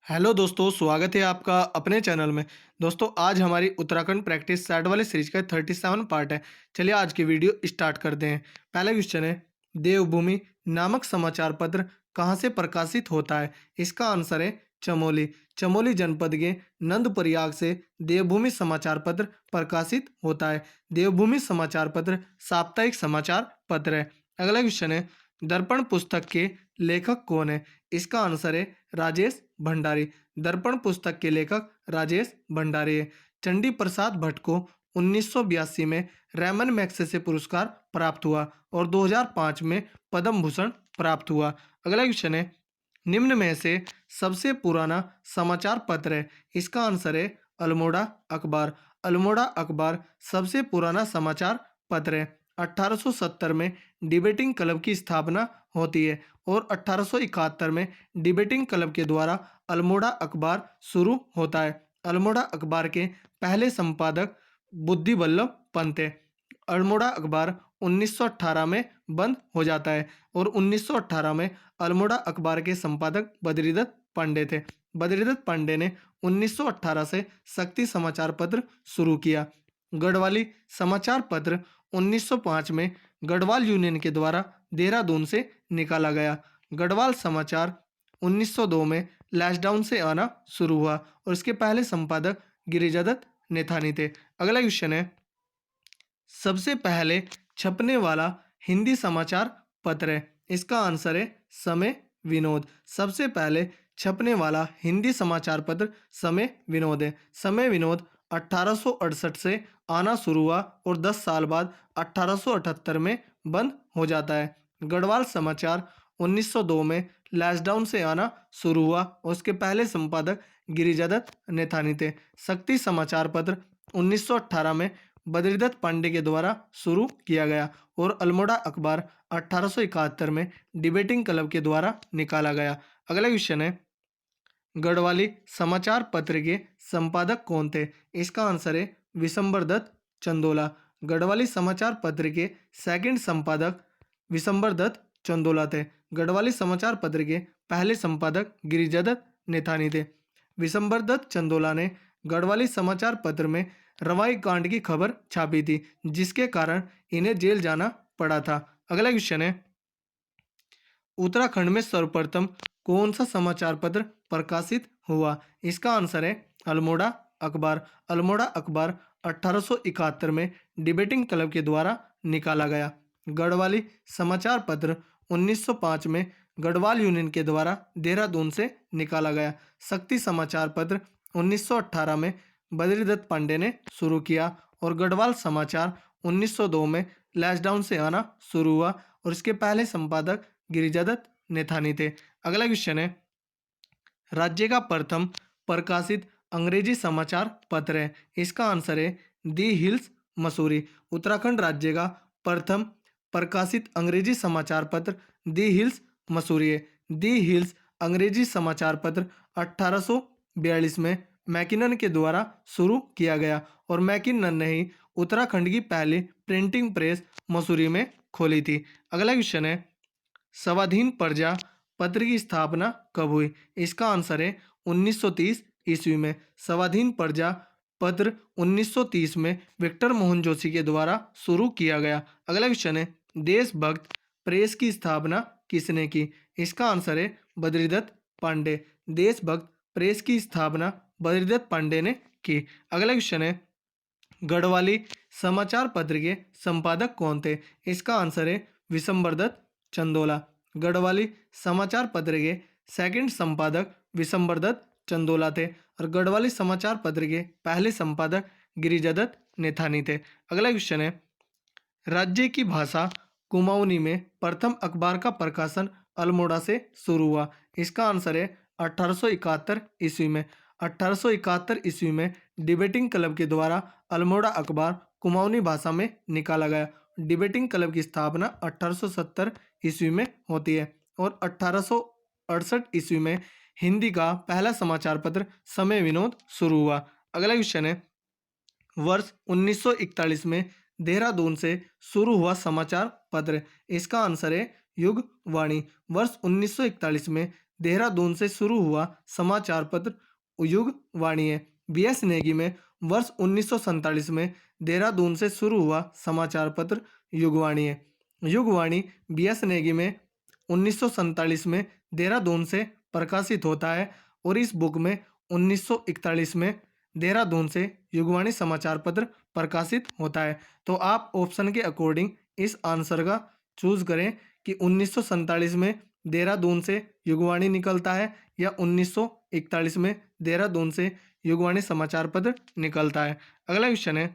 Hello दोस्तों, स्वागत है आपका अपने चैनल में। दोस्तों, आज हमारी उत्तराखंड प्रैक्टिस सेट वाले सीरीज का 37 पार्ट है। चलिए आज की वीडियो स्टार्ट करते हैं। पहला क्वेश्चन है, देवभूमि नामक समाचार पत्र कहाँ से प्रकाशित होता है? इसका आंसर है चमोली। चमोली जनपद के नंदप्रयाग से देवभूमि समाचार पत्र प्रकाशित होता है। देवभूमि समाचार पत्र साप्ताहिक समाचार पत्र है। अगला क्वेश्चन है, दर्पण पुस्तक के लेखक कौन है? इसका आंसर है राजेश भंडारी। दर्पण पुस्तक के लेखक राजेश भंडारी है। चंडी प्रसाद भट्ट को 1982 में रैमन मैग्सेसे पुरस्कार प्राप्त हुआ और 2005 में पद्म भूषण प्राप्त हुआ। अगला क्वेश्चन है, निम्न में से सबसे पुराना समाचार पत्र है? इसका आंसर है अल्मोड़ा अखबार। अल्मोड़ा अखबार सबसे पुराना समाचार पत्र है। 1870 में डिबेटिंग क्लब की स्थापना होती है और 1871 में डिबेटिंग क्लब के द्वारा अल्मोड़ा अखबार शुरू होता है। अल्मोड़ा अखबार के पहले संपादक बुद्धि वल्लभ पंत थे। अल्मोड़ा अखबार 1918 में बंद हो जाता है और 1918 में अल्मोड़ा अखबार के संपादक बद्रीदत्त पांडे थे। बद्रीदत्त पांडे ने 1918 से शक्ति समाचार पत्र शुरू किया। गढ़वाली समाचार पत्र 1905 में गढ़वाल यूनियन के द्वारा देहरादून से निकाला गया। गढ़वाल समाचार 1902 में लैशडाउन से आना शुरू हुआ और इसके पहले संपादक गिरिजादत्त नेथानी थे। अगला क्वेश्चन है, सबसे पहले छपने वाला हिंदी समाचार पत्र है? इसका आंसर है समय विनोद। सबसे पहले छपने वाला हिंदी समाचार पत्र समय विनोद है। समय विनोद 1868 से आना शुरू हुआ और 10 साल बाद 1878 में बंद हो जाता है। गढ़वाल समाचार 1902 में लैशडाउन से आना शुरू हुआ और उसके पहले संपादक गिरिजादत्त नेथानी थे। शक्ति समाचार पत्र 1918 में बद्रीदत्त पांडे के द्वारा शुरू किया गया और अल्मोड़ा अखबार 1871 में डिबेटिंग क्लब के द्वारा निकाला गया। अगला क्वेश्चन है, गढ़वाली समाचार पत्र के संपादक कौन थे? इसका आंसर है विशंबर दत्त चंदोला। गढ़वाली समाचार पत्र के सेकंड संपादक विशंबर दत्त चंदोला थे। गढ़वाली समाचार पत्र के पहले संपादक गिरिजादत्त नेथानी थे। विशंबर दत्त चंदोला ने गढ़वाली समाचार पत्र में रवाई कांड की खबर छापी थी, जिसके कारण इन्हें जेल जाना पड़ा था। अगला क्वेश्चन है, उत्तराखंड में सर्वप्रथम कौन सा समाचार पत्र प्रकाशित हुआ? इसका आंसर है अल्मोड़ा अखबार। अल्मोड़ा अखबार 1871 में डिबेटिंग क्लब के द्वारा निकाला गया। गढ़वाली समाचार पत्र 1905 में गढ़वाल यूनियन के द्वारा देहरादून से निकाला गया। शक्ति समाचार पत्र 1918 में बद्रीदत्त पांडे ने शुरू किया और गढ़वाल समाचार 1902 में लैशडाउन से आना शुरू हुआ और इसके पहले संपादक गिरिजादत्त नेथानी थे। अगला क्वेश्चन है, राज्य का प्रथम प्रकाशित अंग्रेजी समाचार पत्र है? इसका आंसर है दी हिल्स मसूरी। उत्तराखंड राज्य का प्रथम प्रकाशित अंग्रेजी समाचार पत्र दी हिल्स मसूरी है। दी हिल्स अंग्रेजी समाचार पत्र 1842 में मैकिनन के द्वारा शुरू किया गया और मैकिनन ने ही उत्तराखंड की पहली प्रिंटिंग प्रेस मसूरी में खोली थी। अगला क्वेश्चन है, स्वाधीन प्रजा पत्र की स्थापना कब हुई? इसका आंसर है 1930 ईस्वी में। स्वाधीन प्रजा पत्र 1930 में विक्टर मोहन जोशी के द्वारा शुरू किया गया। अगला क्वेश्चन है, देशभक्त प्रेस की स्थापना किसने की? इसका आंसर है बद्रीदत्त पांडे। देशभक्त प्रेस की स्थापना बद्रीदत्त पांडे ने की। अगला क्वेश्चन है, गढ़वाली समाचार पत्र के संपादक कौन थे? इसका आंसर है विशंबर दत्त चंदोला। गढ़वाली समाचार पत्र के सेकंड संपादक विशंबर दत्त चंदोला थे और गढ़वाली समाचार पत्र के पहले संपादक गिरिजादत्त नेथानी थे। अगला क्वेश्चन है, राज्य की भाषा कुमाऊनी में प्रथम अखबार का प्रकाशन अल्मोड़ा से शुरू हुआ। इसका आंसर है 1871 ईस्वी में। 1871 ईस्वी में डिबेटिंग क्लब के द्वारा अल्मोड़ा अखबार कुमाऊनी भाषा में निकाला गया। डिबेटिंग क्लब की स्थापना 1870 ईस्वी में होती है और 1868 ईस्वी में हिंदी का पहला समाचार पत्र समय विनोद शुरू हुआ। अगला क्वेश्चन है, वर्ष 1941 में देहरादून से शुरू हुआ समाचार पत्र? इसका आंसर है युग वाणी। वर्ष 1941 में देहरादून से शुरू हुआ समाचार पत्र युगवाणी है। बी.एस. नेगी में वर्ष 1947 में देहरादून से शुरू हुआ समाचार पत्र युगवाणी है। युगवाणी बी.एस. नेगी में 1947 में देहरादून से प्रकाशित होता है और इस बुक में 1941 में देहरादून से युगवाणी समाचार पत्र प्रकाशित होता है। तो आप ऑप्शन के अकॉर्डिंग इस आंसर का चूज करें कि 1947 में देहरादून से युगवाणी निकलता है या 1941 में देहरादून से युगवाणी समाचार पत्र निकलता है। अगला क्वेश्चन है,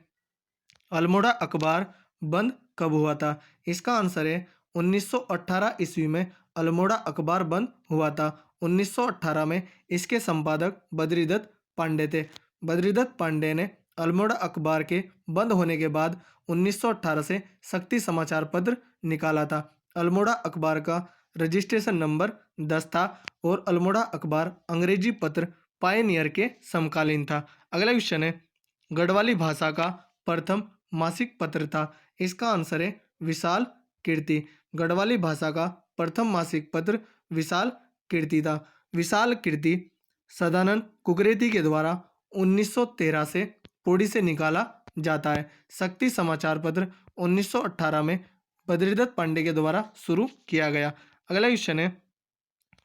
अल्मोड़ा अखबार बंद कब हुआ था? इसका आंसर है 1918 ईस्वी में अल्मोड़ा अखबार बंद हुआ था। 1918 में इसके संपादक बद्रीदत्त पांडे थे। बद्रीदत्त पांडे ने अल्मोड़ा अखबार के बंद होने के बाद 1918 से शक्ति समाचार पत्र निकाला था। अल्मोड़ा अखबार का रजिस्ट्रेशन नंबर 10 था और अल्मोड़ा अखबार अंग्रेजी पत्र पायनियर के समकालीन था। अगला क्वेश्चन है, गढ़वाली भाषा का प्रथम मासिक पत्र था। इसका आंसर है विशाल कीर्ति। गढ़वाली भाषा का प्रथम मासिक पत्र विशाल कीर्ति था। विशाल कीर्ति सदानंद कुकरेती के द्वारा 1913 से पौड़ी से निकाला जाता है। शक्ति समाचार पत्र 1918 में बद्रीदत्त पांडे के द्वारा शुरू किया गया। अगला क्वेश्चन है,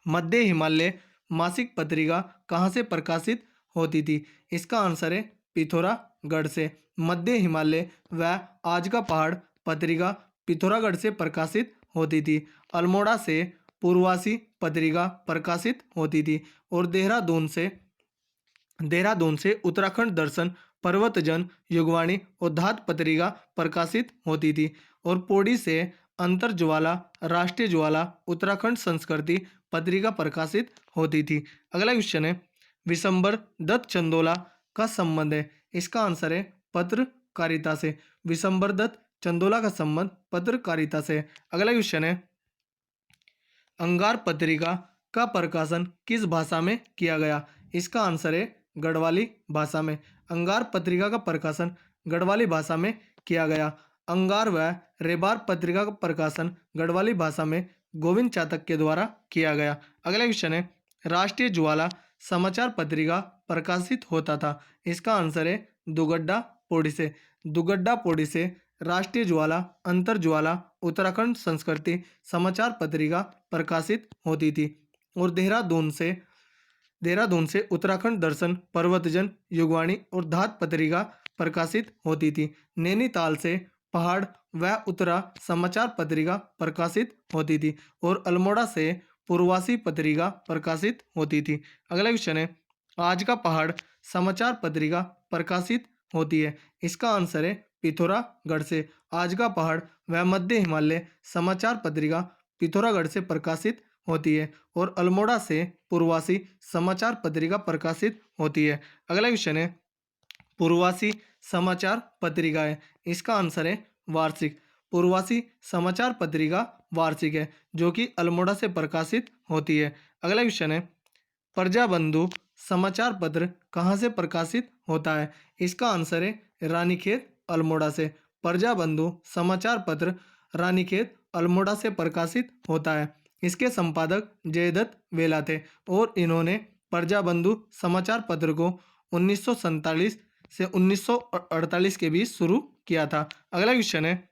मध्य हिमालय मासिक पत्रिका कहाँ से प्रकाशित होती थी? इसका आंसर है पिथौरागढ़ से। मध्य हिमालय व आज का पहाड़ पत्रिका पिथौरागढ़ से प्रकाशित होती थी। अल्मोड़ा से पूर्वासी पत्रिका प्रकाशित होती थी और देहरादून से उत्तराखंड दर्शन, पर्वतजन, युगवाणी और धात पत्रिका प्रकाशित होती थी और पौड़ी से अंतरज्वाला, राष्ट्रीय ज्वाला, उत्तराखंड संस्कृति पत्रिका प्रकाशित होती थी। अगला क्वेश्चन है, विशंबर दत्त चंदोला का संबंध है? इसका आंसर है पत्रकारिता से। विशंबर दत्त चंदोला का संबंध पत्रकारिता से। अगला क्वेश्चन है, अंगार पत्रिका का प्रकाशन किस भाषा में किया गया? इसका आंसर है गढ़वाली भाषा में। अंगार पत्रिका का प्रकाशन गढ़वाली भाषा में किया गया। अंगार व रेबार पत्रिका का प्रकाशन गढ़वाली भाषा में गोविंद चातक के द्वारा किया गया। अगला क्वेश्चन है, राष्ट्रीय ज्वाला समाचार पत्रिका प्रकाशित होता था। इसका आंसर है दुगड्डा पौड़ी से। दुगड्डा पौड़ी से राष्ट्रीय ज्वाला, अंतर ज्वाला, उत्तराखंड संस्कृति समाचार पत्रिका प्रकाशित होती थी और देहरादून से उत्तराखंड दर्शन, पर्वतजन, युगवाणी और धात पत्रिका प्रकाशित होती थी। नैनीताल से पहाड़ व उत्तरा समाचार पत्रिका प्रकाशित होती थी और अल्मोड़ा से पूर्वासी पत्रिका प्रकाशित होती थी। अगला क्वेश्चन है, आज का पहाड़ समाचार पत्रिका प्रकाशित होती है। इसका आंसर है पिथौरागढ़ से। आज का पहाड़ व मध्य हिमालय समाचार पत्रिका पिथौरागढ़ से प्रकाशित होती है और अल्मोड़ा से पूर्वासी समाचार पत्रिका प्रकाशित होती है। अगला क्वेश्चन है, पूर्वासी समाचार पत्रिका है? इसका आंसर है वार्षिक। पूर्वासी समाचार पत्रिका वार्षिक है जो कि अल्मोड़ा से प्रकाशित होती है। अगला क्वेश्चन है, प्रजाबंधु समाचार पत्र कहाँ से प्रकाशित होता है? इसका आंसर है रानीखेत अल्मोड़ा से। प्रजाबंधु समाचार पत्र रानीखेत अल्मोड़ा से प्रकाशित होता है। इसके संपादक जयदत्त वेला थे और इन्होंने प्रजाबंधु समाचार पत्र को 1947 से 1948 के बीच शुरू किया था। अगला क्वेश्चन है,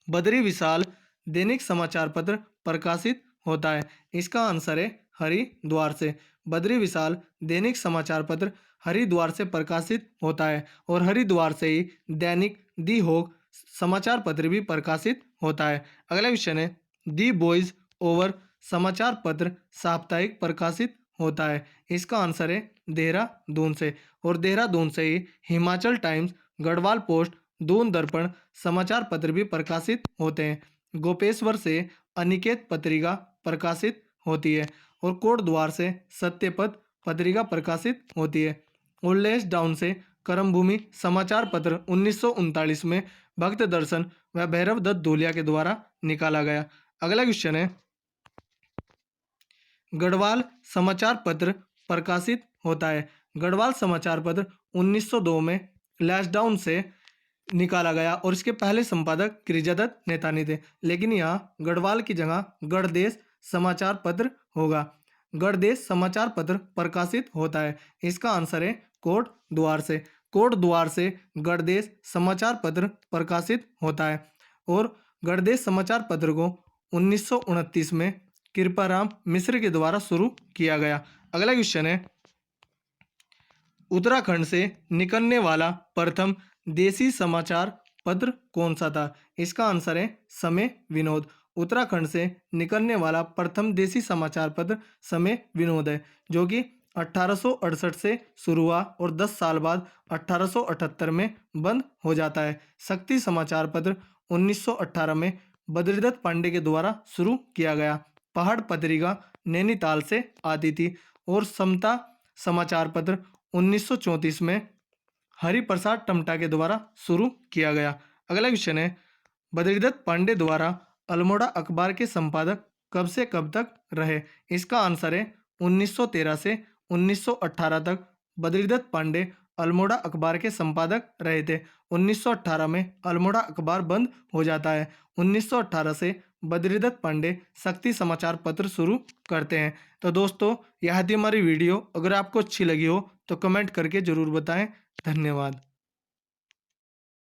बद्री विशाल दैनिक समाचार पत्र प्रकाशित होता है। इसका आंसर है हरिद्वार से। बद्री विशाल दैनिक समाचार पत्र हरिद्वार से प्रकाशित होता है और हरिद्वार से ही दैनिक दी होग समाचार पत्र भी प्रकाशित होता है। अगला क्वेश्चन है, दी बॉयज ओवर समाचार पत्र साप्ताहिक प्रकाशित होता है। इसका आंसर है देहरादून से और देहरादून से ही हिमाचल टाइम्स, गढ़वाल पोस्ट, दून दर्पण समाचार पत्र भी प्रकाशित होते हैं। गोपेश्वर से अनिकेत पत्रिका प्रकाशित होती है और कोटद्वार से सत्यपथ पत्रिका प्रकाशित होती है। उल्लेस डाउन से करमभूमि समाचार पत्र 1939 में भक्त दर्शन व भैरव दत्त धूलिया के द्वारा निकाला गया। अगला क्वेश्चन है, गढ़वाल समाचार पत्र प्रकाशित होता है। गढ़वाल समाचार पत्र 1902 में लैसडाउन से निकाला गया और इसके पहले संपादक गिरिजादत्त नेतानी थे, लेकिन यहाँ गढ़वाल की जगह गढ़देश समाचार पत्र होगा। गणदेश समाचार पत्र प्रकाशित होता है? इसका आंसर है कोट द्वार से। कोट द्वार से गणदेश समाचार पत्र प्रकाशित होता है। और गणदेश समाचार पत्र को 1929 में कृपाराम मिश्र के द्वारा शुरू किया गया। अगला क्वेश्चन है, उत्तराखंड से निकलने वाला प्रथम देसी समाचार पत्र कौन सा था? इसका आंसर है समय विनोद। उत्तराखंड से निकलने वाला प्रथम देसी समाचार पत्र समय विनोद है, जो कि 1868 से शुरू हुआ और 10 साल बाद 1878 में बंद हो जाता है। शक्ति समाचार पत्र 1918 में बद्रीदत्त पांडे के द्वारा शुरू किया गया। पहाड़ पत्रिका नैनीताल से आती थी। और समता समाचार पत्र 1934 में हरिप्रसाद टमटा के द्वारा शुरू किया गया। अगला क्वेश्चन है, बद्रीदत्त पांडे द्वारा अल्मोड़ा अखबार के संपादक कब से कब तक रहे? इसका आंसर है 1913 से 1918 तक बद्रीदत्त पांडे अल्मोड़ा अखबार के संपादक रहे थे। 1918 में अल्मोड़ा अखबार बंद हो जाता है। 1918 से बद्रीदत्त पांडे शक्ति समाचार पत्र शुरू करते हैं। तो दोस्तों, यह थी हमारी वीडियो। अगर आपको अच्छी लगी हो तो कमेंट करके ज़रूर बताएं। धन्यवाद।